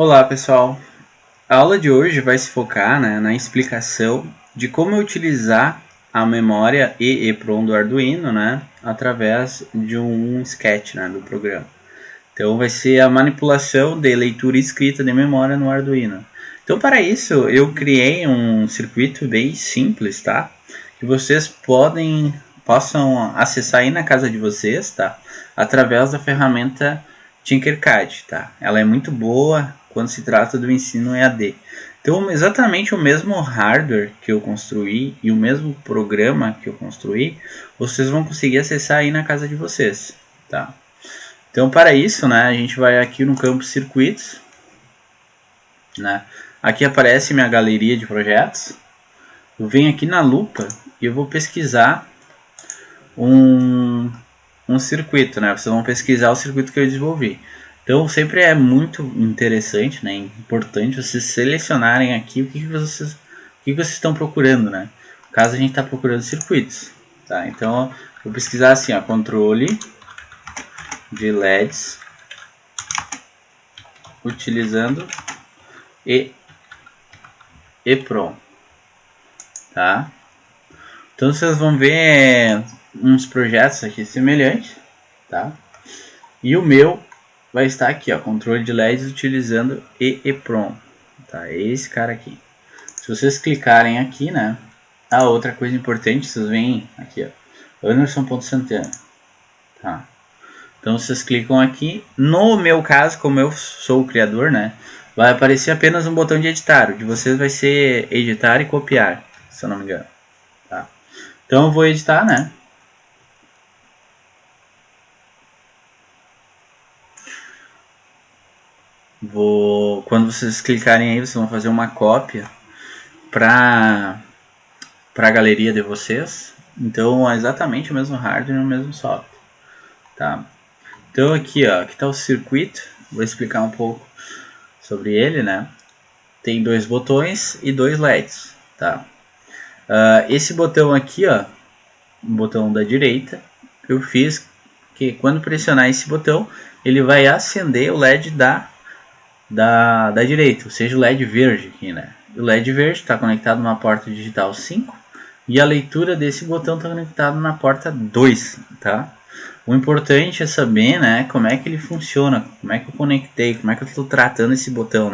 Olá pessoal, a aula de hoje vai se focar na explicação de como utilizar a memória EEPROM do Arduino através de um sketch do programa. Então vai ser a manipulação de leitura e escrita de memória no Arduino. Então para isso eu criei um circuito bem simples, tá? Que vocês possam acessar aí na casa de vocês, tá? Através da ferramenta Tinkercad, tá? Ela é muito boa quando se trata do ensino EAD. Então, exatamente o mesmo hardware que eu construí e o mesmo programa que eu construí, vocês vão conseguir acessar aí na casa de vocês, tá? Então, para isso, a gente vai aqui no campo circuitos, Aqui aparece minha galeria de projetos. Eu venho aqui na lupa e eu vou pesquisar um circuito, Vocês vão pesquisar o circuito que eu desenvolvi. Então sempre é muito interessante, importante vocês selecionarem aqui o que vocês estão procurando, No caso a gente está procurando circuitos, tá? Então eu vou pesquisar assim, controle de LEDs utilizando EEPROM, tá? Então vocês vão ver uns projetos aqui semelhantes, tá? E o meu vai estar aqui, controle de LEDs utilizando EEPROM, tá? É esse cara aqui. Se vocês clicarem aqui, a outra coisa importante, vocês veem aqui, Anderson.Santana, tá? Então vocês clicam aqui. No meu caso, como eu sou o criador, vai aparecer apenas um botão de editar. O de vocês vai ser editar e copiar, se eu não me engano, tá? Então eu vou editar, Quando vocês clicarem aí, vocês vão fazer uma cópia para a galeria de vocês. Então é exatamente o mesmo hardware e o mesmo software, tá? Então aqui está o circuito. Vou explicar um pouco sobre ele, Tem dois botões e dois LEDs, tá? Esse botão aqui, o botão da direita, eu fiz que quando pressionar esse botão, ele vai acender o LED da direita, ou seja, o LED verde aqui, O LED verde está conectado na porta digital 5 e a leitura desse botão está conectado na porta 2, tá? O importante é saber, como é que ele funciona, como é que eu conectei, como é que eu estou tratando esse botão,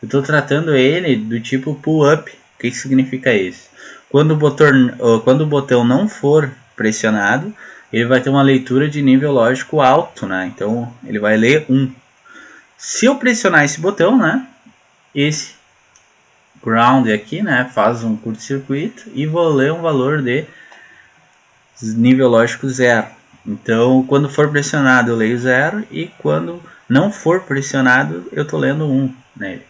Eu estou tratando ele do tipo pull-up. O que significa isso? Quando o botão não for pressionado, ele vai ter uma leitura de nível lógico alto, Então ele vai ler 1. Se eu pressionar esse botão, esse ground aqui, faz um curto-circuito e vou ler um valor de nível lógico 0. Então, quando for pressionado, eu leio 0 e quando não for pressionado, eu estou lendo 1 nele,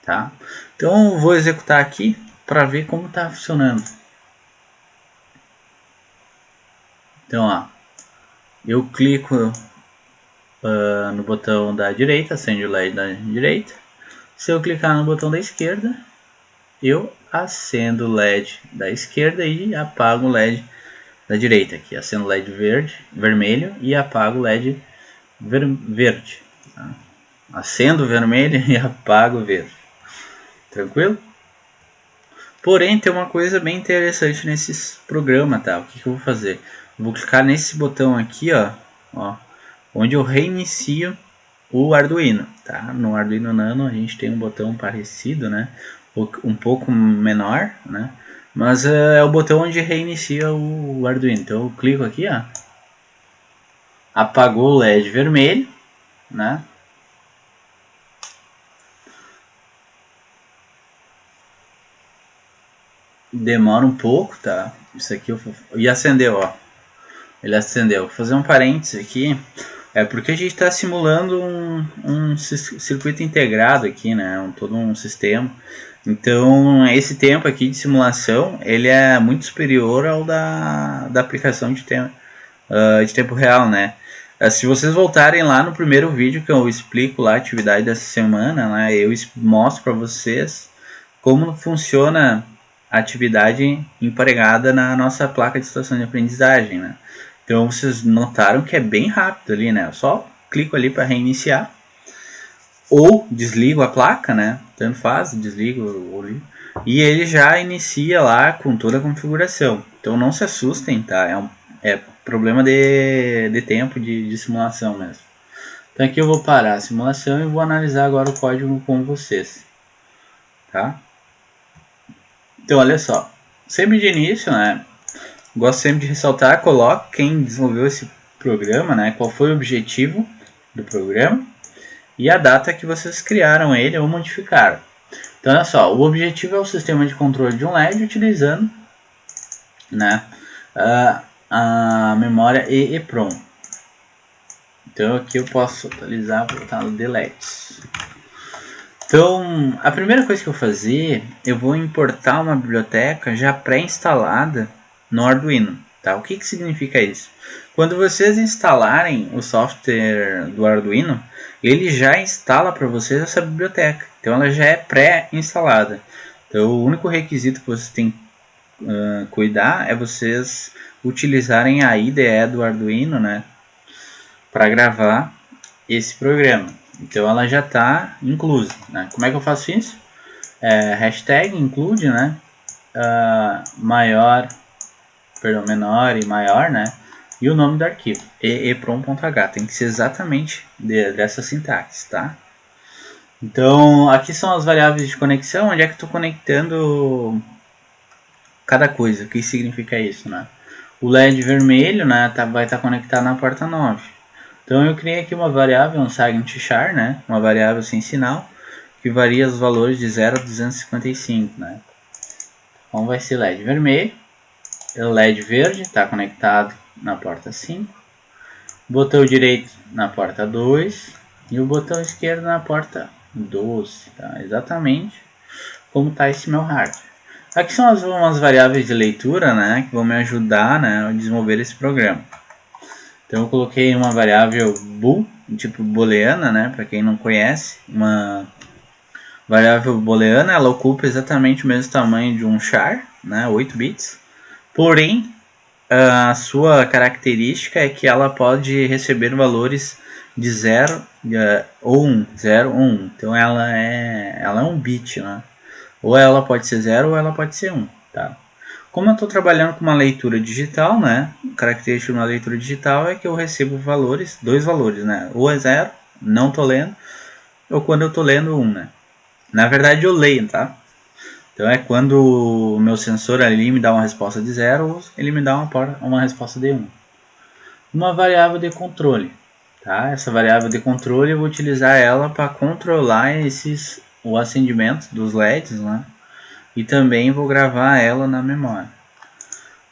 tá? Então, eu vou executar aqui para ver como está funcionando. Então, eu clico no botão da direita, acende o LED da direita. Se eu clicar no botão da esquerda, eu acendo o LED da esquerda e apago o LED da direita aqui, acendo o LED vermelho e apago o LED verde, tá? Acendo o vermelho e apago o verde, tranquilo? Porém, tem uma coisa bem interessante nesse programa, tá? O que eu vou fazer? Eu vou clicar nesse botão aqui, onde eu reinicio o Arduino, tá? No Arduino Nano a gente tem um botão parecido, um pouco menor, mas é o botão onde reinicia o Arduino. Então eu clico aqui, apagou o LED vermelho, Demora um pouco, tá? Isso aqui e acendeu, Ele acendeu. Vou fazer um parênteses aqui. É porque a gente está simulando um circuito integrado aqui, todo um sistema. Então, esse tempo aqui de simulação, ele é muito superior ao da aplicação de tempo real, Se vocês voltarem lá no primeiro vídeo que eu explico lá a atividade dessa semana, eu mostro para vocês como funciona a atividade empregada na nossa placa de situação de aprendizagem, Então vocês notaram que é bem rápido ali, Eu só clico ali para reiniciar. ou desligo a placa, né? Tanto faz, desligo ou ligo. E ele já inicia lá com toda a configuração. Então não se assustem, tá? É problema de tempo de simulação mesmo. Então aqui eu vou parar a simulação e vou analisar agora o código com vocês, tá? Então olha só, sempre de início, né? Gosto sempre de ressaltar, coloque quem desenvolveu esse programa, né? Qual foi o objetivo do programa e a data que vocês criaram ele ou modificaram. Então olha só, o objetivo é o sistema de controle de um LED utilizando, né, a memória EEPROM. Então aqui eu posso atualizar, vou botar no DLEDs. Então a primeira coisa que eu vou fazer, eu vou importar uma biblioteca já pré-instalada no Arduino. Tá? O que significa isso? Quando vocês instalarem o software do Arduino, ele já instala para vocês essa biblioteca. Então ela já é pré-instalada. Então o único requisito que vocês têm que cuidar é vocês utilizarem a IDE do Arduino, né, para gravar esse programa. Então ela já está inclusa. Né? Como é que eu faço isso? Hashtag include, né, menor e maior, né? E o nome do arquivo, eeprom.h, tem que ser exatamente dessa sintaxe, tá? Então, aqui são as variáveis de conexão, onde é que eu estou conectando cada coisa, o que significa isso, né? O LED vermelho, né, vai estar conectado na porta 9. Então, eu criei aqui uma variável, um SignChar, né, uma variável sem sinal, que varia os valores de 0 a 255, né? Então, vai ser LED vermelho. O LED verde está conectado na porta 5, botão direito na porta 2 e o botão esquerdo na porta 12, tá? Exatamente como está esse meu hardware. Aqui são umas variáveis de leitura, né, que vão me ajudar, né, a desenvolver esse programa. Então eu coloquei uma variável bool, tipo booleana, né, para quem não conhece, uma variável booleana, ela ocupa exatamente o mesmo tamanho de um char, né, 8 bits, porém a sua característica é que ela pode receber valores de 0 ou 1, 0 ou 1. Então ela é um bit, né? Ou ela pode ser 0 ou ela pode ser 1, tá? Como eu estou trabalhando com uma leitura digital, né? A característica de uma leitura digital é que eu recebo valores, dois valores, né? Ou é 0, não estou lendo, ou quando eu estou lendo 1, né? Na verdade eu leio, tá? Então é quando o meu sensor ali me dá uma resposta de 0, ou ele me dá uma resposta de 1. Uma variável de controle. Tá? Essa variável de controle eu vou utilizar ela para controlar o acendimento dos LEDs, né? E também vou gravar ela na memória.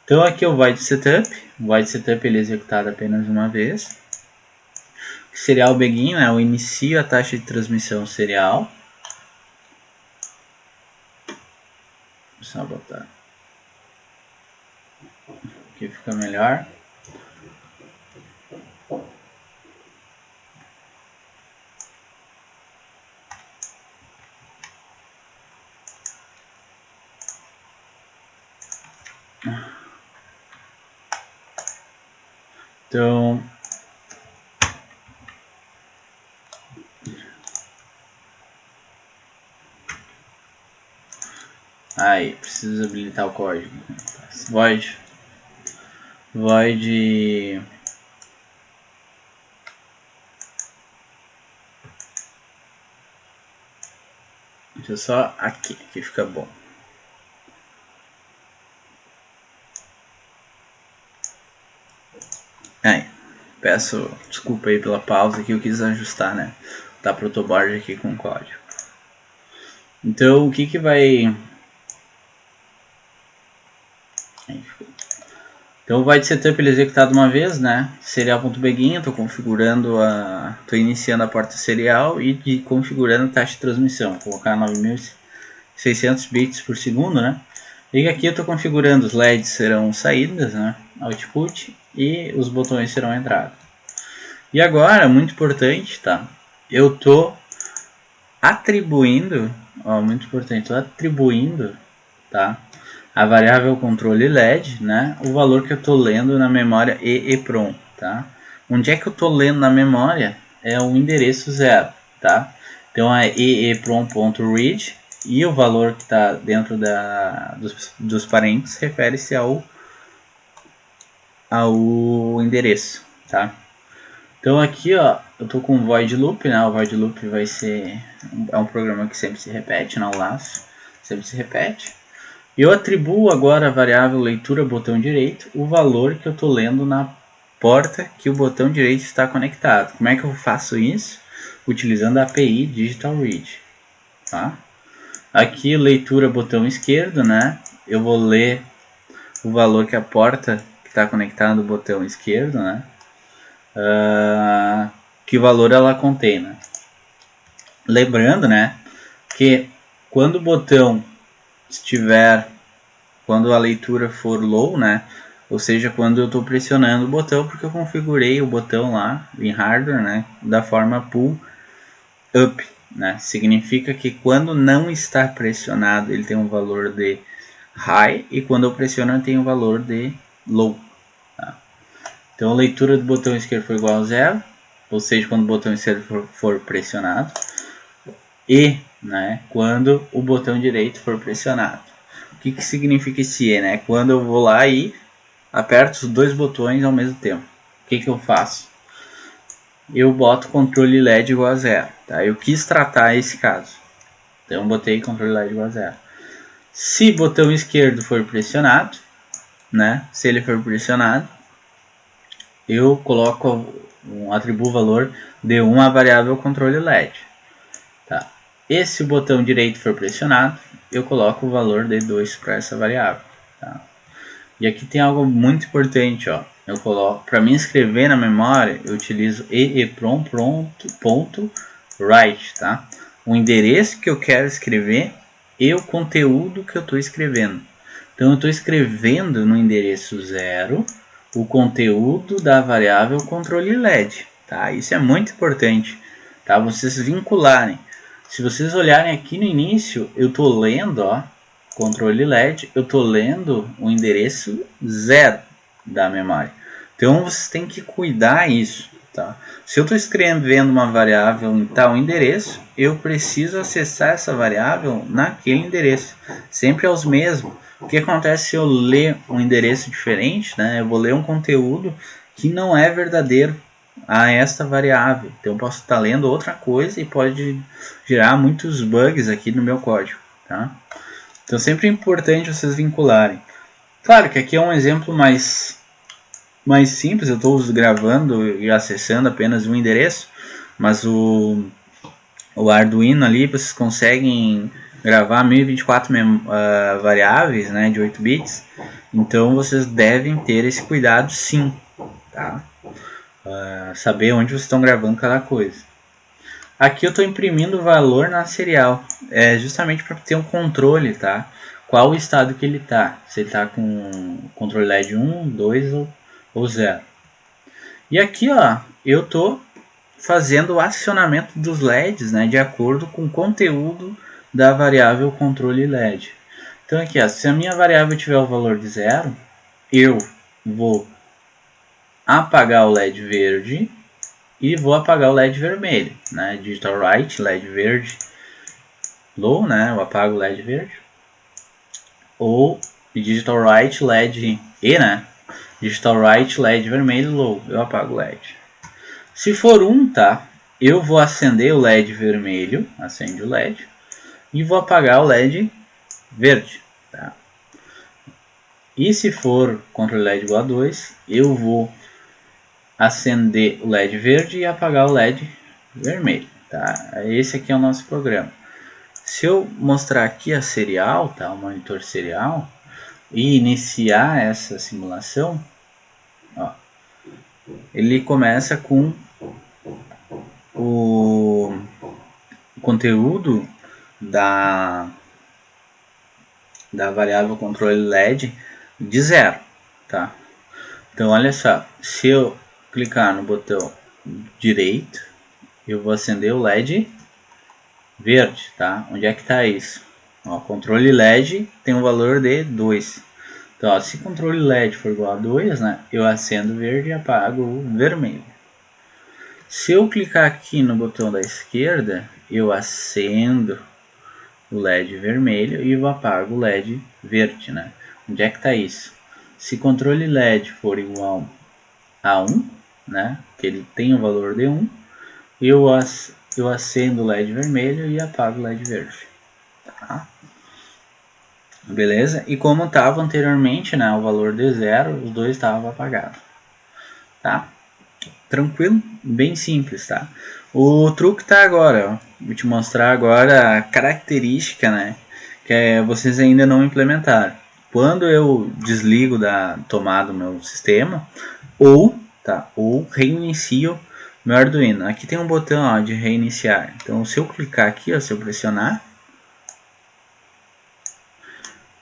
Então aqui o void setup. O void setup ele é executado apenas uma vez. Serial begin, né? Eu inicio a taxa de transmissão serial. Só botar aqui fica melhor. Então aí, preciso habilitar o código. Void deixa só aqui fica bom. Aí, peço desculpa aí pela pausa que eu quis ajustar, né? Tá protoboard aqui com o código. Então, o que vai... Então, o void setup ele é executado uma vez, né? Serial.begin, estou configurando estou iniciando a porta serial e configurando a taxa de transmissão. Vou colocar 9600 bits por segundo, né? E aqui eu estou configurando os LEDs serão saídas, né? Output, e os botões serão entrada. E agora, muito importante, tá? Eu estou atribuindo, muito importante, estou atribuindo, tá? A variável controle LED, né? O valor que eu estou lendo na memória EEPROM, tá? Onde é que eu estou lendo na memória? É o endereço 0, tá? Então é eeprom.read e o valor que está dentro dos parênteses refere-se ao endereço, tá? Então aqui, ó, eu tô com o void loop, né? O void loop vai ser um programa que sempre se repete, não, o laço sempre se repete. Eu atribuo agora a variável leitura botão direito o valor que eu tô lendo na porta que o botão direito está conectado. Como é que eu faço isso? Utilizando a API Digital Read, tá? Aqui leitura botão esquerdo, né? Eu vou ler o valor que a porta que está conectada no botão esquerdo, né? Que valor ela contém, né? Lembrando, né, que quando o botão estiver, quando a leitura for low, né, ou seja, quando eu estou pressionando o botão, porque eu configurei o botão lá em hardware, né, da forma pull up, né, significa que quando não está pressionado ele tem um valor de high e quando eu pressiono ele tem um valor de low. Tá? Então a leitura do botão esquerdo foi igual a 0, ou seja, quando o botão esquerdo for pressionado, e, né, quando o botão direito for pressionado. O que significa esse E? Né? Quando eu vou lá e aperto os dois botões ao mesmo tempo. O que eu faço? Eu boto controle LED igual a 0. Tá? Eu quis tratar esse caso. Então eu botei controle LED igual a 0. Se o botão esquerdo for pressionado, né, se ele for pressionado, eu coloco atribuo valor de 1 à variável controle LED. Tá? E se o botão direito for pressionado, eu coloco o valor de 2 para essa variável. Tá? E aqui tem algo muito importante, ó. Eu coloco, para me escrever na memória, eu utilizo eeprom.write, tá? O endereço que eu quero escrever e o conteúdo que eu estou escrevendo. Então eu estou escrevendo no endereço 0 o conteúdo da variável controle LED, tá? Isso é muito importante, tá? Vocês vincularem. Se vocês olharem aqui no início, eu estou lendo, ó, controle LED, eu estou lendo o endereço 0 da memória. Então vocês têm que cuidar isso, tá? Se eu estou escrevendo uma variável em tal endereço, eu preciso acessar essa variável naquele endereço, sempre aos mesmos. O que acontece se eu ler um endereço diferente, né? Eu vou ler um conteúdo que não é verdadeiro a esta variável. Então eu posso estar lendo outra coisa e pode gerar muitos bugs aqui no meu código, tá? Então sempre é importante vocês vincularem. Claro que aqui é um exemplo mais simples, eu estou gravando e acessando apenas um endereço, mas o Arduino ali vocês conseguem gravar 1024 variáveis, né, de 8 bits, então vocês devem ter esse cuidado sim, tá? Saber onde vocês estão gravando cada coisa. Aqui eu estou imprimindo o valor na serial, justamente para ter um controle, tá? Qual o estado que ele está, se ele está com controle LED 1, 2 ou 0. E aqui, ó, eu estou fazendo o acionamento dos LEDs, né, de acordo com o conteúdo da variável controle LED. Então aqui, ó, se a minha variável tiver o valor de 0, eu vou apagar o LED verde e vou apagar o LED vermelho, né? Digital Write, LED verde, low, né? Eu apago o LED verde. Ou Digital Write, LED E, né? Digital Write, LED vermelho, low, eu apago o LED. Se for 1, tá? Eu vou acender o LED vermelho, acende o LED, e vou apagar o LED verde, tá? E se for controle LED igual a 2, eu vou acender o LED verde e apagar o LED vermelho, tá? Esse aqui é o nosso programa. Se eu mostrar aqui a serial, tá? O monitor serial, e iniciar essa simulação, ó, ele começa com o conteúdo da variável controle LED de 0, tá? Então olha só, se eu clicar no botão direito, eu vou acender o LED verde, tá? Onde é que está isso? Ó, controle LED tem um valor de 2. Então, ó, se controle LED for igual a 2, né, eu acendo o verde e apago o vermelho. Se eu clicar aqui no botão da esquerda, eu acendo o LED vermelho e eu apago o LED verde, né? Onde é que está isso? Se controle LED for igual a 1, né? Que ele tem o valor de 1, eu acendo o LED vermelho e apago o LED verde. Tá? Beleza? E como estava anteriormente, né? O valor de 0, os dois estavam apagados. Tá? Tranquilo? Bem simples, tá? O truque tá agora, ó. Vou te mostrar agora a característica, né? Que vocês ainda não implementaram. Quando eu desligo da tomada do meu sistema, ou reinicio meu Arduino. Aqui tem um botão, ó, de reiniciar. Então, se eu clicar aqui, ó, se eu pressionar,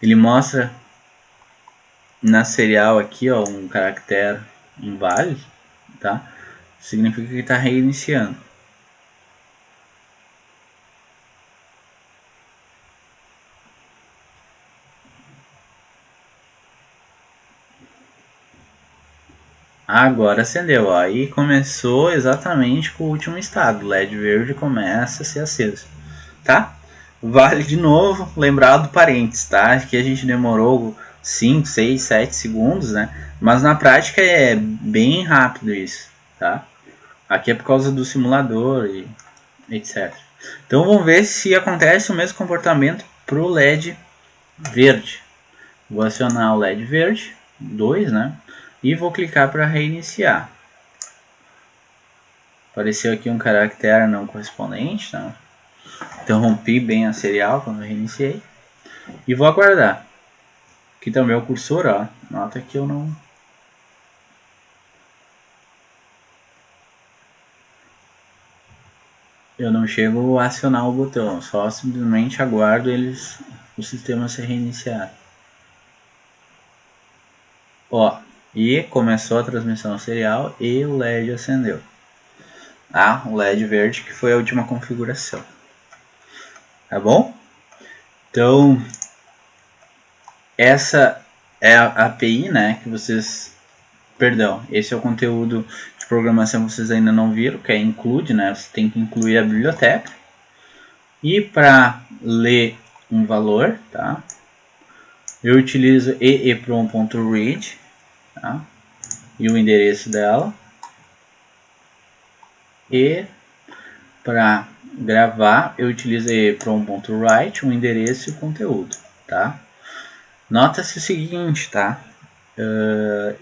ele mostra na serial aqui, ó, um caractere inválido, tá? Significa que está reiniciando. Agora acendeu, ó. Aí começou exatamente com o último estado. O LED verde começa a ser aceso, tá? Vale de novo lembrar do parênteses, tá? Que a gente demorou 5, 6, 7 segundos, né? Mas na prática é bem rápido isso, tá? Aqui é por causa do simulador e etc. Então vamos ver se acontece o mesmo comportamento pro LED verde. Vou acionar o LED verde, 2, né? E vou clicar para reiniciar. Apareceu aqui um caractere não correspondente, tá? Interrompi bem a serial quando eu reiniciei. E vou aguardar. Aqui está o meu cursor, ó. Nota que eu não... Eu não chego a acionar o botão, só simplesmente aguardo o sistema se reiniciar. Ó, e começou a transmissão serial e o LED acendeu. Ah, o LED verde que foi a última configuração. Tá bom? Então, essa é a API, né, que vocês... Perdão, esse é o conteúdo de programação que vocês ainda não viram, que é include, né, você tem que incluir a biblioteca. E para ler um valor, tá, eu utilizo eeprom.read, tá, e o endereço dela. E para gravar, eu utilizo eeprom.write, o endereço e o conteúdo, tá. Nota-se o seguinte, tá,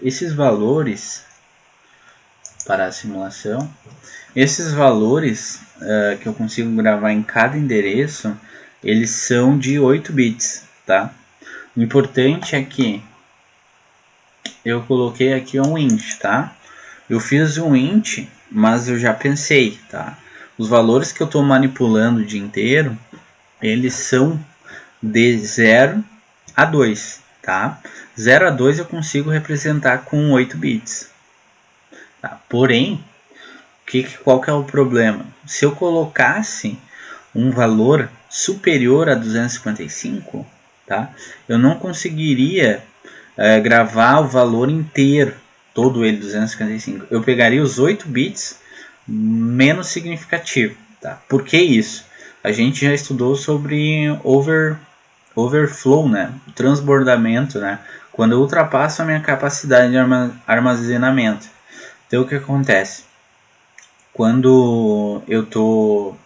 esses valores para a simulação, esses valores que eu consigo gravar em cada endereço, eles são de 8 bits, tá? O importante é que eu coloquei aqui um int, tá? Eu fiz um int, mas eu já pensei, tá? Os valores que eu estou manipulando o dia inteiro, eles são de 0 a 2, tá? 0 a 2 eu consigo representar com 8 bits. Tá? Porém, qual que é o problema? Se eu colocasse um valor superior a 255, tá? Eu não conseguiria gravar o valor inteiro, todo ele 255. Eu pegaria os 8 bits menos significativo. Tá? Por que isso? A gente já estudou sobre overflow, né? Transbordamento, né? Quando eu ultrapasso a minha capacidade de armazenamento. Então o que acontece? Quando eu tô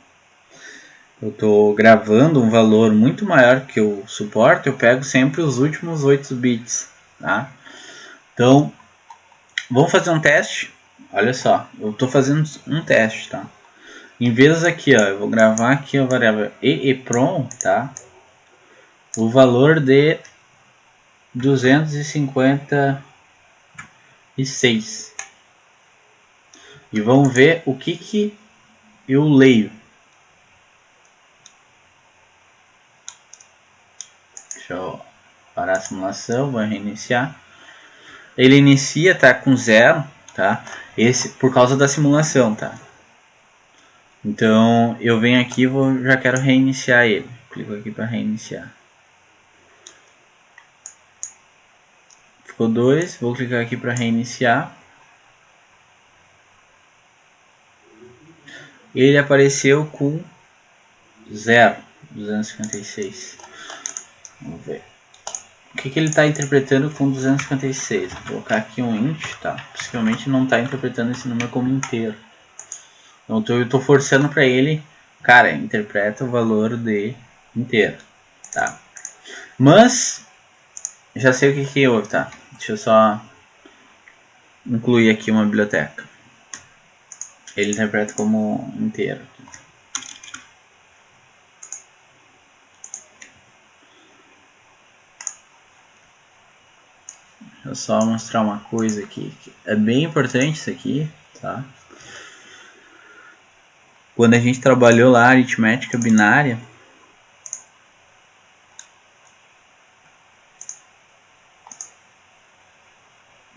gravando um valor muito maior que eu suporto, eu pego sempre os últimos 8 bits, tá? Então, vamos fazer um teste. Olha só, eu estou fazendo um teste, tá? Em vez aqui, ó, eu vou gravar aqui a variável eeprom, tá? O valor de 256. E vamos ver o que eu leio. Deixa eu parar a simulação, vou reiniciar. Ele inicia, tá, com 0, tá? Esse por causa da simulação, tá? Então eu venho aqui e já quero reiniciar ele. Clico aqui para reiniciar. Ficou 2, vou clicar aqui para reiniciar. ele apareceu com 0, 256. Vamos ver. O que ele está interpretando com 256? Vou colocar aqui um int, tá? Possivelmente não está interpretando esse número como inteiro. Então eu estou forçando para ele, cara, interpreta o valor de inteiro, tá? Mas já sei o que houve, tá? Deixa eu só incluir aqui uma biblioteca. Ele interpreta como inteiro. Deixa eu só mostrar uma coisa aqui. É bem importante isso aqui, tá? Quando a gente trabalhou lá aritmética binária,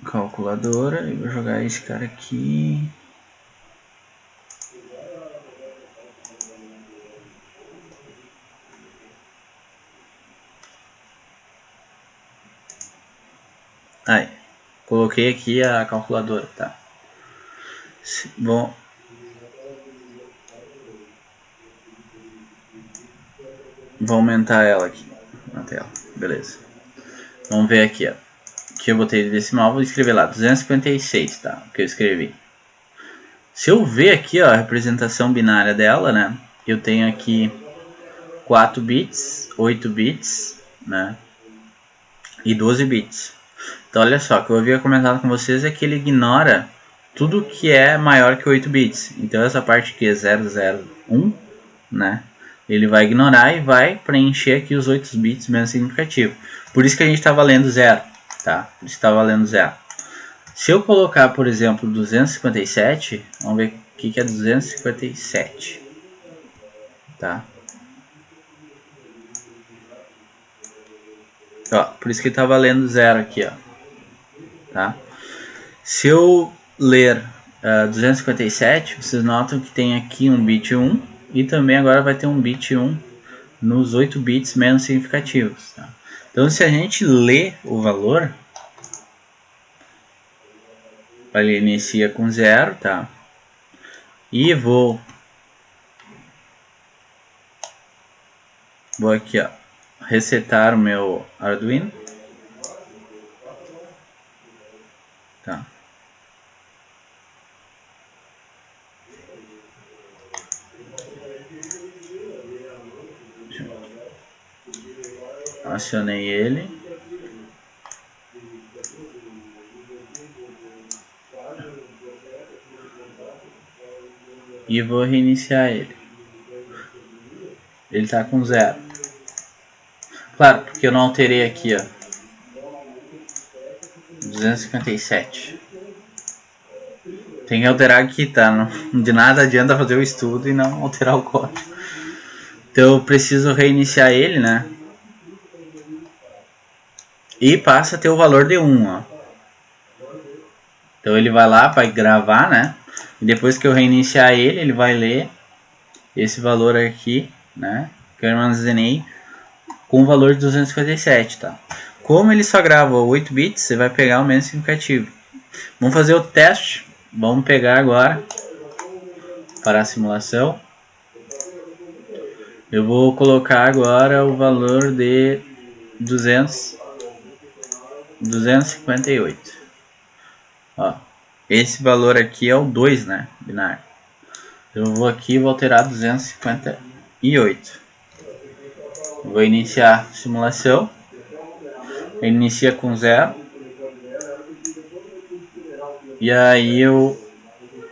calculadora, eu vou jogar esse cara aqui. Aí, coloquei aqui a calculadora, tá? Bom, vou aumentar ela aqui na tela, beleza. Vamos ver aqui, ó. Que eu botei de decimal, vou escrever lá 256, tá? O que eu escrevi. Se eu ver aqui, ó, a representação binária dela, né? Eu tenho aqui 4 bits, 8 bits, né? E 12 bits. Então olha só, o que eu havia comentado com vocês é que ele ignora tudo que é maior que 8 bits. Então essa parte aqui é 001, né? Ele vai ignorar e vai preencher aqui os 8 bits menos significativo. Por isso que a gente está valendo 0, tá? Por isso está valendo 0. Se eu colocar, por exemplo, 257, vamos ver o que é 257, tá? Ó, por isso que está valendo 0 aqui, ó, tá? Se eu ler 257, vocês notam que tem aqui um bit 1 e também agora vai ter um bit 1 nos 8 bits menos significativos, tá? Então se a gente lê o valor, ele inicia com 0, tá? E vou aqui, ó, resetar o meu Arduino, tá? Acionei ele. E vou reiniciar ele. Ele está com 0. Claro, porque eu não alterei aqui, ó. 257. Tem que alterar aqui, tá? Não, de nada adianta fazer o estudo e não alterar o código. Então eu preciso reiniciar ele, né? E passa a ter o valor de 1, ó. Então ele vai lá para gravar, né? E depois que eu reiniciar ele, ele vai ler esse valor aqui, né? Que eu armazenei com o valor de 257, tá? Como ele só grava 8 bits, você vai pegar o menos significativo. Vamos fazer o teste. Vamos pegar agora para a simulação. Eu vou colocar agora o valor de 258. Ó, esse valor aqui é o 2, né? Binário. Eu vou aqui e vou alterar 258. Vou iniciar a simulação. Ele inicia com 0. E aí eu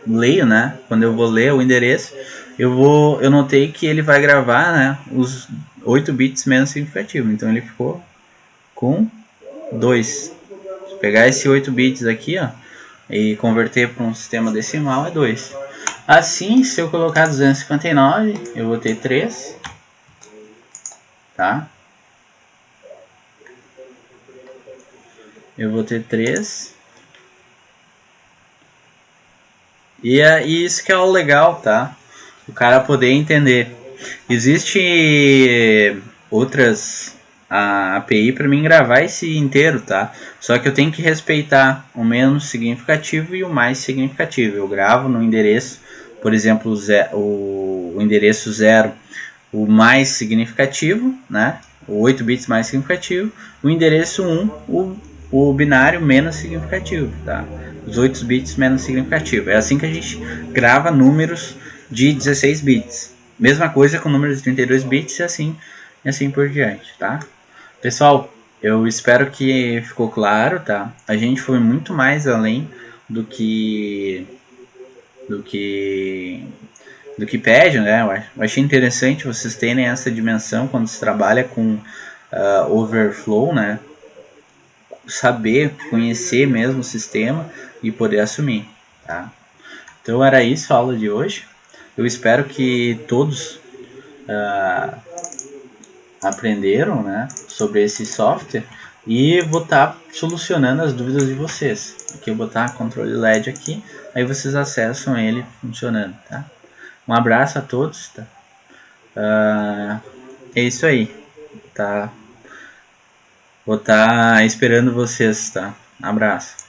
leio, né? Quando eu vou ler o endereço, eu notei que ele vai gravar, né, os 8 bits menos significativo. Então ele ficou com 2. Se pegar esse 8 bits aqui, ó, e converter para um sistema decimal, é 2. Assim, se eu colocar 259, eu vou ter 3, tá? Eu vou ter 3. E é isso que é o legal, tá? O cara poder entender. Existe outras API para mim gravar esse inteiro, tá? Só que eu tenho que respeitar o menos significativo e o mais significativo. Eu gravo no endereço, por exemplo, o endereço 0, o mais significativo, né? O 8 bits mais significativo, o endereço 1, o binário menos significativo, tá? Os 8 bits menos significativo. É assim que a gente grava números de 16 bits. Mesma coisa com números de 32 bits e assim por diante, tá? Pessoal, eu espero que ficou claro, tá? A gente foi muito mais além do que do que do que pede, né? Eu achei interessante vocês terem essa dimensão quando se trabalha com overflow, né? Saber, conhecer mesmo o sistema e poder assumir, tá? Então era isso a aula de hoje. Eu espero que todos aprenderam, né, sobre esse software e vou estar solucionando as dúvidas de vocês. Aqui eu vou botar controle LED aqui, aí vocês acessam ele funcionando, tá? Um abraço a todos, tá? É isso aí, tá? Vou estar esperando vocês, tá? Um abraço.